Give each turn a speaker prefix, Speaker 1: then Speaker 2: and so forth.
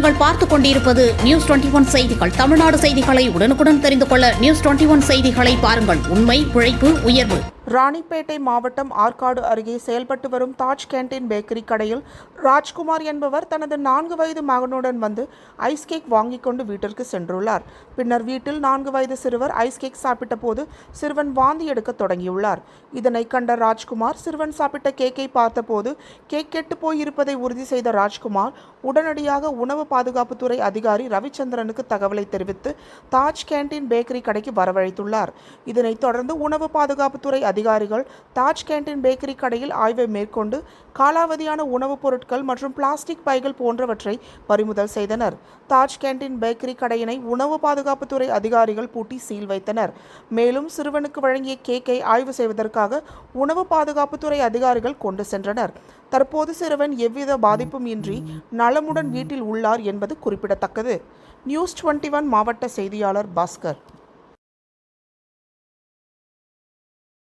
Speaker 1: நீங்கள் பார்த்துக் கொண்டிருப்பது நியூஸ் 21 செய்திகள். தமிழ்நாடு செய்திகளை உடனுக்குடன் தெரிந்து கொள்ள நியூஸ் 21 செய்திகளை பாருங்கள். உண்மை, உழைப்பு, உயர்வு.
Speaker 2: ராணிப்பேட்டை மாவட்டம் ஆற்காடு அருகே செயல்பட்டு வரும் தாஜ் கேண்டீன் பேக்கரி கடையில் ராஜ்குமார் என்பவர் தனது 4 வயது மகனுடன் வந்து ஐஸ் கேக் வாங்கிக் கொண்டு வீட்டிற்கு சென்றுள்ளார். பின்னர் வீட்டில் 4 வயது சிறுவர் ஐஸ் கேக் சாப்பிட்ட போது சிறுவன் வாந்தி எடுக்க தொடங்கியுள்ளார். இதனை கண்ட ராஜ்குமார் சிறுவன் சாப்பிட்ட கேக்கை பார்த்தபோது கேக் கெட்டு போய் இருப்பதை உறுதி செய்த ராஜ்குமார் உடனடியாக உணவு பாதுகாப்புத்துறை அதிகாரி ரவிச்சந்திரனுக்கு தகவலை தெரிவித்து தாஜ் கேண்டீன் பேக்கரி கடைக்கு வரவழைத்துள்ளார். இதனைத் தொடர்ந்து உணவு பாதுகாப்புத்துறை அதிகாரிகள் தாஜ் கேண்டீன் பேக்கரி கடையில் ஆய்வை மேற்கொண்டு காலாவதியான உணவுப் பொருட்கள் மற்றும் பிளாஸ்டிக் பைகள் போன்றவற்றை பறிமுதல் செய்தனர். தாஜ் கேண்டீன் பேக்கரி கடையினை உணவு பாதுகாப்புத்துறை அதிகாரிகள் பூட்டி சீல் வைத்தனர். மேலும் சிறுவனுக்கு வழங்கிய கேக்கை ஆய்வு செய்வதற்காக உணவு பாதுகாப்புத்துறை அதிகாரிகள் கொண்டு சென்றனர். தற்போது சிறுவன் எவ்வித பாதிப்பும் இன்றி நலமுடன் வீட்டில் உள்ளார் என்பது குறிப்பிடத்தக்கது. நியூஸ் 21 மாவட்ட செய்தியாளர் பாஸ்கர்.